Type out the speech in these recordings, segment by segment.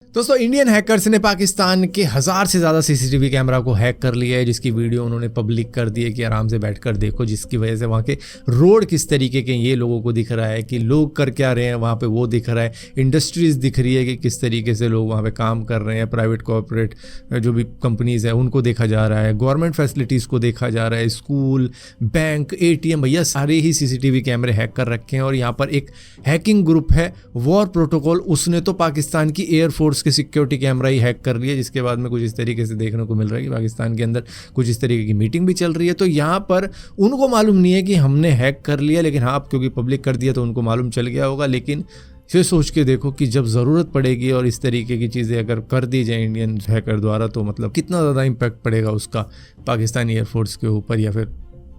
दोस्तों Indian hackers ने पाकिस्तान के 1000 से ज़्यादा सीसीटीवी कैमरा को हैक कर लिया है, जिसकी वीडियो उन्होंने पब्लिक कर दी है कि आराम से बैठकर देखो, जिसकी वजह से वहाँ के रोड किस तरीके के ये लोगों को दिख रहा है कि लोग कर क्या रहे हैं वहाँ पे वो दिख रहा है, इंडस्ट्रीज़ दिख रही है कि किस तरीके से लोग वहाँ पे काम कर रहे हैं, प्राइवेट कॉर्पोरेट जो भी कंपनीज़ है उनको देखा जा रहा है, गवर्नमेंट फैसिलिटीज़ को देखा जा रहा है, स्कूल, बैंक, ATM, भैया सारे ही CCTV कैमरे हैक कर रखे हैं। और यहाँ पर एक हैकिंग ग्रुप है वॉर प्रोटोकॉल, उसने तो पाकिस्तान की एयरफोर्स के सिक्योरिटी कैमरा ही हैक कर लिया, जिसके बाद में कुछ इस तरीके से देखने को मिल रहा है कि पाकिस्तान के अंदर कुछ इस तरीके की मीटिंग भी चल रही है। तो यहाँ पर उनको मालूम नहीं है कि हमने हैक कर लिया, लेकिन हाँ क्योंकि पब्लिक कर दिया तो उनको मालूम चल गया होगा। लेकिन फिर सोच के देखो कि जब ज़रूरत पड़ेगी और इस तरीके की चीज़ें अगर कर दी जाए इंडियन हैकर द्वारा, तो मतलब कितना ज़्यादा इम्पैक्ट पड़ेगा उसका पाकिस्तानी एयरफोर्स के ऊपर या फिर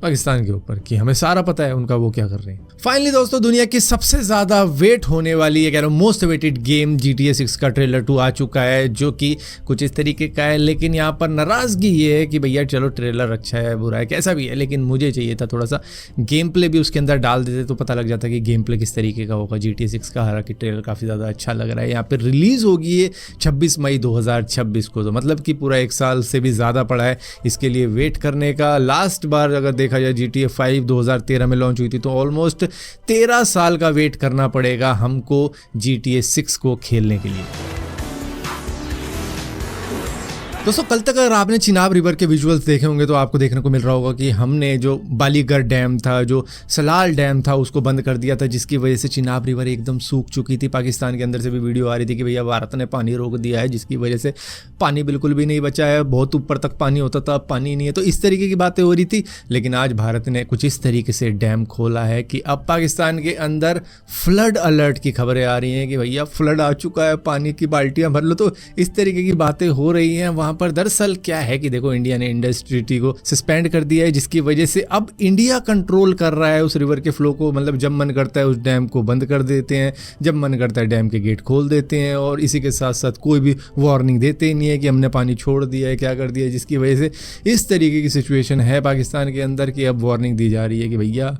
पाकिस्तान के ऊपर, कि हमें सारा पता है उनका वो क्या कर रहे हैं। फाइनली दोस्तों दुनिया की सबसे ज़्यादा वेट होने वाली ये कह रहा हूँ मोस्ट वेटेड गेम GTA 6 का ट्रेलर 2 आ चुका है, जो कि कुछ इस तरीके का है। लेकिन यहाँ पर नाराज़गी ये है कि भैया चलो ट्रेलर अच्छा है बुरा है कैसा भी है, लेकिन मुझे चाहिए था थोड़ा सा गेम प्ले भी उसके अंदर डाल देते तो पता लग जाता कि गेम प्ले किस तरीके का होगा GTA 6 का। हालांकि ट्रेलर काफ़ी ज़्यादा अच्छा लग रहा है। यहाँ पर रिलीज़ होगी ये 26 मई 2026 को, तो मतलब कि पूरा 1 साल से भी ज़्यादा पड़ा है इसके लिए वेट करने का। लास्ट बार अगर देखा जाए GTA 5 2013 में लॉन्च हुई थी, तो ऑलमोस्ट 13 साल का वेट करना पड़ेगा हमको GTA 6 को खेलने के लिए। दोस्तों कल तक अगर आपने चिनाब रिवर के विजुअल्स देखे होंगे तो आपको देखने को मिल रहा होगा कि हमने जो बालीगढ़ डैम था, जो सलाल डैम था, उसको बंद कर दिया था, जिसकी वजह से चिनाब रिवर एकदम सूख चुकी थी। पाकिस्तान के अंदर से भी वीडियो आ रही थी कि भैया भारत ने पानी रोक दिया है, जिसकी वजह से पानी बिल्कुल भी नहीं बचा है, बहुत ऊपर तक पानी होता था, अब पानी नहीं है। तो इस तरीके की बातें हो रही थी। लेकिन आज भारत ने कुछ इस तरीके से डैम खोला है कि अब पाकिस्तान के अंदर फ्लड अलर्ट की खबरें आ रही हैं कि भैया फ्लड आ चुका है, पानी की बाल्टियाँ भर लो। तो इस तरीके की बातें हो रही हैं वहाँ पर। दरअसल क्या है कि देखो इंडिया ने इंडस ट्रीटी को सस्पेंड कर दिया है, जिसकी वजह से अब इंडिया कंट्रोल कर रहा है उस रिवर के फ्लो को। मतलब जब मन करता है उस डैम को बंद कर देते हैं, जब मन करता है डैम के गेट खोल देते हैं, और इसी के साथ साथ कोई भी वार्निंग देते ही नहीं है कि हमने पानी छोड़ दिया है, क्या कर दिया है। जिसकी वजह से इस तरीके की सिचुएशन है पाकिस्तान के अंदर कि अब वार्निंग दी जा रही है कि भैया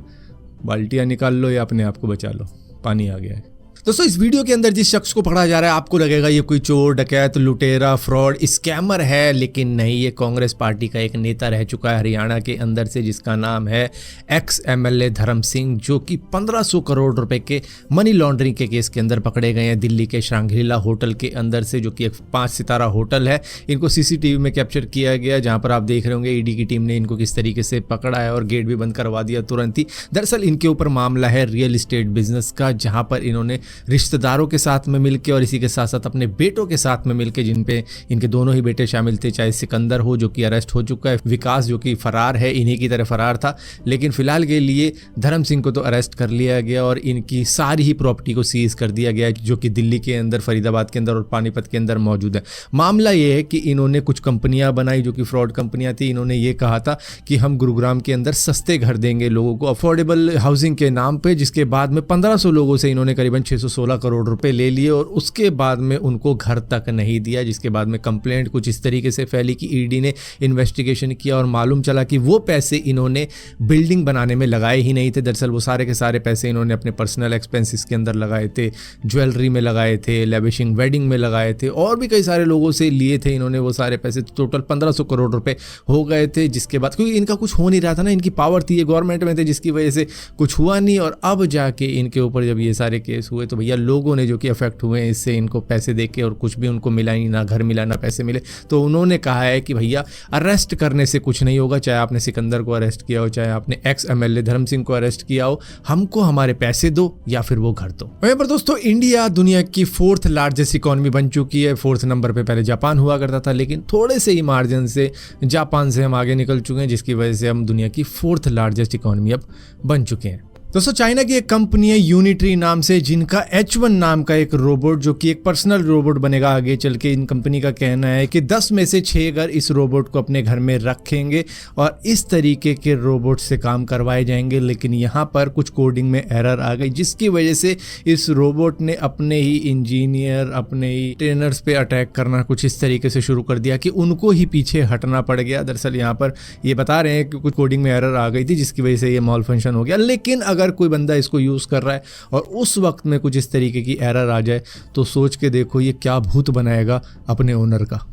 बाल्टियाँ निकाल लो या अपने आप को बचा लो, पानी आ गया है। दोस्तों इस वीडियो के अंदर जिस शख्स को पकड़ा जा रहा है आपको लगेगा ये कोई चोर, डकैत, लुटेरा, फ्रॉड, स्कैमर है, लेकिन नहीं, ये कांग्रेस पार्टी का एक नेता रह चुका है हरियाणा के अंदर से, जिसका नाम है एक्स MLA धर्म सिंह, जो कि 1500 करोड़ रुपए के मनी लॉन्ड्रिंग के केस के अंदर पकड़े गए हैं दिल्ली के शांग्रीला होटल के अंदर से, जो कि एक 5 सितारा होटल है। इनको CCTV में कैप्चर किया गया, जहाँ पर आप देख रहे होंगे ED की टीम ने इनको किस तरीके से पकड़ा है और गेट भी बंद करवा दिया तुरंत ही। दरअसल इनके ऊपर मामला है रियल इस्टेट बिजनेस का, जहाँ पर इन्होंने रिश्तेदारों के साथ में मिलकर और इसी के साथ साथ अपने बेटों के साथ में मिलकर, जिन पे इनके दोनों ही बेटे शामिल थे, चाहे सिकंदर हो जो कि अरेस्ट हो चुका है, विकास जो कि फरार है, इन्हीं की तरह फरार था, लेकिन फिलहाल के लिए धर्म सिंह को तो अरेस्ट कर लिया गया और इनकी सारी ही प्रॉपर्टी को सीज कर दिया गया, जो कि दिल्ली के अंदर, फरीदाबाद के अंदर और पानीपत के अंदर मौजूद है। मामला ये है कि इन्होंने कुछ कंपनियां बनाई जो कि फ्रॉड कंपनियां थी। इन्होंने ये कहा था कि हम गुरुग्राम के अंदर सस्ते घर देंगे लोगों को, अफोर्डेबल हाउसिंग के नाम पे, जिसके बाद में 1500 लोगों से इन्होंने करीबन 616 करोड़ रुपए ले लिए और उसके बाद में उनको घर तक नहीं दिया। जिसके बाद में कंप्लेंट कुछ इस तरीके से फैली कि ED ने इन्वेस्टिगेशन किया और मालूम चला कि वो पैसे इन्होंने बिल्डिंग बनाने में लगाए ही नहीं थे। दरअसल वो सारे के सारे पैसे इन्होंने अपने पर्सनल एक्सपेंसेस के अंदर लगाए थे, ज्वेलरी में लगाए थे, लेविशिंग वेडिंग में लगाए थे, और भी कई सारे लोगों से लिए थे इन्होंने वो सारे पैसे। टोटल 1500 करोड़ रुपए हो गए थे। जिसके बाद क्योंकि इनका कुछ हो नहीं रहा था ना, इनकी पावर थी, ये गवर्नमेंट में थे, जिसकी वजह से कुछ हुआ नहीं। और अब जाके इनके ऊपर जब ये सारे केस हुए तो भैया लोगों ने जो कि अफेक्ट हुए हैं इससे, इनको पैसे देके और कुछ भी उनको मिला ही ना, घर मिला ना पैसे मिले, तो उन्होंने कहा है कि भैया अरेस्ट करने से कुछ नहीं होगा, चाहे आपने सिकंदर को अरेस्ट किया हो, चाहे आपने एक्स MLA धर्म सिंह को अरेस्ट किया हो, हमको हमारे पैसे दो या फिर वो घर दो। वहीं पर दोस्तों इंडिया दुनिया की 4th लार्जेस्ट इकोनॉमी बन चुकी है। 4th नंबर पे पहले जापान हुआ करता था, लेकिन थोड़े से ही मार्जिन से जापान से हम आगे निकल चुके हैं, जिसकी वजह से हम दुनिया की 4th लार्जेस्ट इकोनॉमी अब बन चुके हैं। दोस्तों चाइना की एक कंपनी है यूनिट्री नाम से, जिनका H1 नाम का एक रोबोट, जो कि एक पर्सनल रोबोट बनेगा आगे चल के। इन कंपनी का कहना है कि 10 में से 6 घर इस रोबोट को अपने घर में रखेंगे और इस तरीके के रोबोट से काम करवाए जाएंगे। लेकिन यहाँ पर कुछ कोडिंग में एरर आ गई, जिसकी वजह से इस रोबोट ने अपने ही इंजीनियर, अपने ही ट्रेनर्स पे अटैक करना कुछ इस तरीके से शुरू कर दिया कि उनको ही पीछे हटना पड़ गया। दरअसल यहाँ पर ये बता रहे हैं कि कुछ कोडिंग में एरर आ गई थी, जिसकी वजह से ये मॉल फंक्शन हो गया। लेकिन अगर कोई बंदा इसको यूज़ कर रहा है और उस वक्त में कुछ इस तरीके की एरर आ जाए तो सोच के देखो ये क्या भूत बनाएगा अपने ओनर का।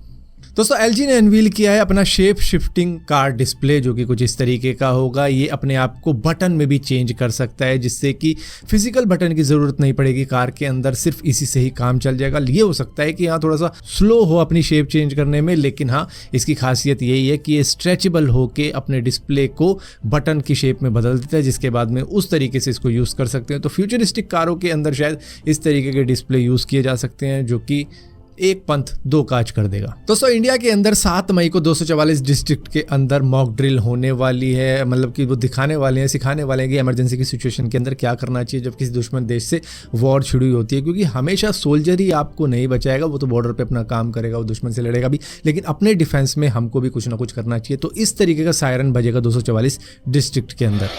दोस्तों LG ने अनवील किया है अपना शेप शिफ्टिंग कार डिस्प्ले, जो कि कुछ इस तरीके का होगा। ये अपने आप को बटन में भी चेंज कर सकता है, जिससे कि फिजिकल बटन की ज़रूरत नहीं पड़ेगी कार के अंदर, सिर्फ इसी से ही काम चल जाएगा। ये हो सकता है कि यहाँ थोड़ा सा स्लो हो अपनी शेप चेंज करने में, लेकिन हाँ इसकी खासियत यही है कि ये स्ट्रेचेबल होके अपने डिस्प्ले को बटन की शेप में बदल देता है, जिसके बाद में उस तरीके से इसको यूज़ कर सकते हैं। तो फ्यूचरिस्टिक कारों के अंदर शायद इस तरीके के डिस्प्ले यूज़ किए जा सकते हैं, जो कि एक पंथ दो काज कर देगा। दोस्तों इंडिया के अंदर 7 मई को 244 डिस्ट्रिक्ट के अंदर मॉक ड्रिल होने वाली है, मतलब कि वो दिखाने वाले हैं, सिखाने वाले हैं कि इमरजेंसी की सिचुएशन के अंदर क्या करना चाहिए जब किसी दुश्मन देश से वॉर शुरू हुई होती है। क्योंकि हमेशा सोल्जर ही आपको नहीं बचाएगा, वो तो बॉर्डर पे अपना काम करेगा, वो दुश्मन से लड़ेगा भी, लेकिन अपने डिफेंस में हमको भी कुछ ना कुछ करना चाहिए। तो इस तरीके का सायरन बजेगा 244 डिस्ट्रिक्ट के अंदर।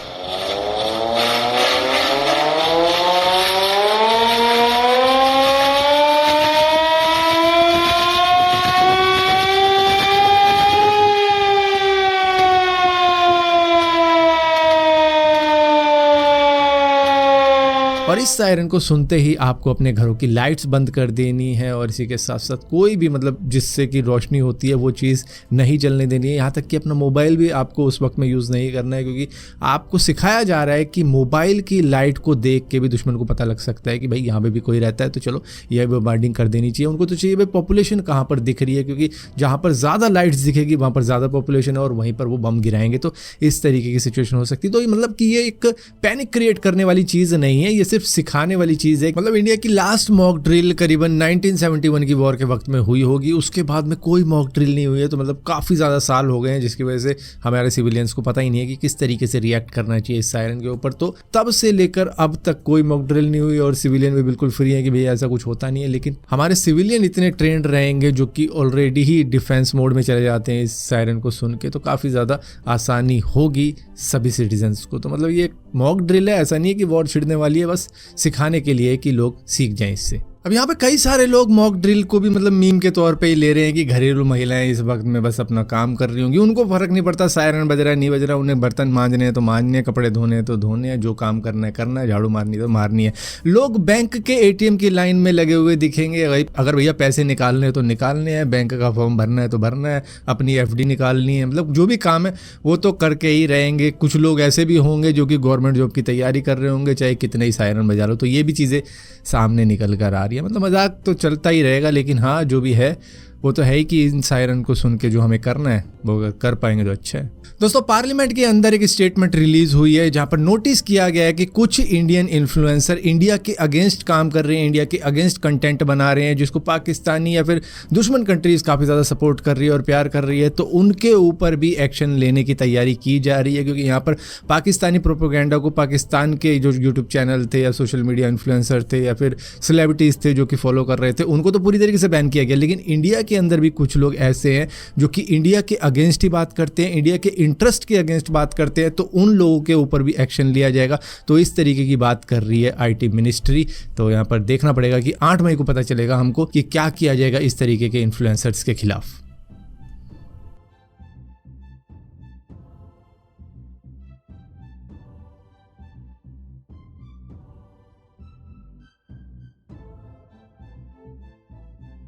और इस सायरन को सुनते ही आपको अपने घरों की लाइट्स बंद कर देनी है, और इसी के साथ साथ कोई भी मतलब जिससे कि रोशनी होती है वो चीज़ नहीं जलने देनी है। यहाँ तक कि अपना मोबाइल भी आपको उस वक्त में यूज़ नहीं करना है, क्योंकि आपको सिखाया जा रहा है कि मोबाइल की लाइट को देख के भी दुश्मन को पता लग सकता है कि भाई यहाँ पे भी कोई रहता है, तो चलो यह बॉम्बार्डिंग कर देनी चाहिए। उनको तो चाहिए भाई पॉपुलेशन कहाँ पर दिख रही है, क्योंकि जहाँ पर ज़्यादा लाइट्स दिखेगी वहाँ पर ज़्यादा पॉपुलेशन है और वहीं पर वो बम गिराएंगे। तो इस तरीके की सिचुएशन हो सकती है। तो मतलब कि ये एक पैनिक क्रिएट करने वाली चीज़ नहीं है, ये सिर्फ सिखाने वाली चीज है। मतलब इंडिया की लास्ट मॉक ड्रिल करीबन 1971 की वॉर के वक्त में हुई होगी, उसके बाद में कोई मॉक ड्रिल नहीं हुई है। तो मतलब काफी ज्यादा साल हो गए हैं, जिसकी वजह से हमारे सिविलियंस को पता ही नहीं है कि किस तरीके से रिएक्ट करना चाहिए इस सायरन के ऊपर। तो तब से लेकर अब तक कोई मॉक ड्रिल नहीं हुई और सिविलियन भी बिल्कुल फ्री है कि भैया ऐसा कुछ होता नहीं है। लेकिन हमारे सिविलियन इतने ट्रेंड रहेंगे जो कि ऑलरेडी ही डिफेंस मोड में चले जाते हैं इस सायरन को सुन के, तो काफी ज्यादा आसानी होगी सभी सिटीजन्स को। तो मतलब ये मॉक ड्रिल है, ऐसा नहीं है कि वॉर छिड़ने वाली है, बस सिखाने के लिए कि लोग सीख जाएं इससे। अब यहाँ पे कई सारे लोग मॉक ड्रिल को भी मतलब मीम के तौर पे ही ले रहे हैं कि घरेलू महिलाएं इस वक्त में बस अपना काम कर रही होंगी, उनको फर्क नहीं पड़ता सायरन बज रहा है नहीं बज रहा है, उन्हें बर्तन मांजने हैं तो मांजने, कपड़े धोने हैं तो धोने हैं, जो काम करना है करना है, झाड़ू मारनी है तो मारनी है। लोग बैंक के ATM की लाइन में लगे हुए दिखेंगे, अगर भैया पैसे निकालने हैं तो निकालने हैं, बैंक का फॉर्म भरना है तो भरना है, अपनी FD निकालनी है, मतलब जो भी काम है वो तो करके ही रहेंगे। कुछ लोग ऐसे भी होंगे जो कि गवर्नमेंट जॉब की तैयारी कर रहे होंगे, चाहे कितने ही सायरन बजा लो। तो ये भी चीज़ें सामने निकल कर आ रही है। मतलब मजाक तो चलता ही रहेगा, लेकिन हाँ जो भी है वो तो है ही कि इन सायरन को सुन के जो हमें करना है वो कर पाएंगे तो अच्छा है। दोस्तों पार्लियामेंट के अंदर एक स्टेटमेंट रिलीज हुई है जहां पर नोटिस किया गया है कि कुछ इंडियन इन्फ्लुएंसर इंडिया के अगेंस्ट काम कर रहे हैं, इंडिया के अगेंस्ट कंटेंट बना रहे हैं, जिसको पाकिस्तानी या फिर दुश्मन कंट्रीज काफ़ी ज़्यादा सपोर्ट कर रही है और प्यार कर रही है। तो उनके ऊपर भी एक्शन लेने की तैयारी की जा रही है, क्योंकि यहाँ पर पाकिस्तानी प्रोपेगेंडा को पाकिस्तान के जो यूट्यूब चैनल थे या सोशल मीडिया इन्फ्लुएंसर थे या फिर सेलिब्रिटीज़ थे जो कि फॉलो कर रहे थे, उनको तो पूरी तरीके से बैन किया गया। लेकिन इंडिया के अंदर भी कुछ लोग ऐसे हैं जो कि इंडिया के अगेंस्ट ही बात करते हैं, इंडिया के इंटरेस्ट के अगेंस्ट बात करते हैं, तो उन लोगों के ऊपर भी एक्शन लिया जाएगा। तो इस तरीके की बात कर रही है IT मिनिस्ट्री। तो यहाँ पर देखना पड़ेगा कि 8 मई को पता चलेगा हमको कि क्या किया जाएगा इस तरीके के इन्फ्लुएंसर्स के खिलाफ।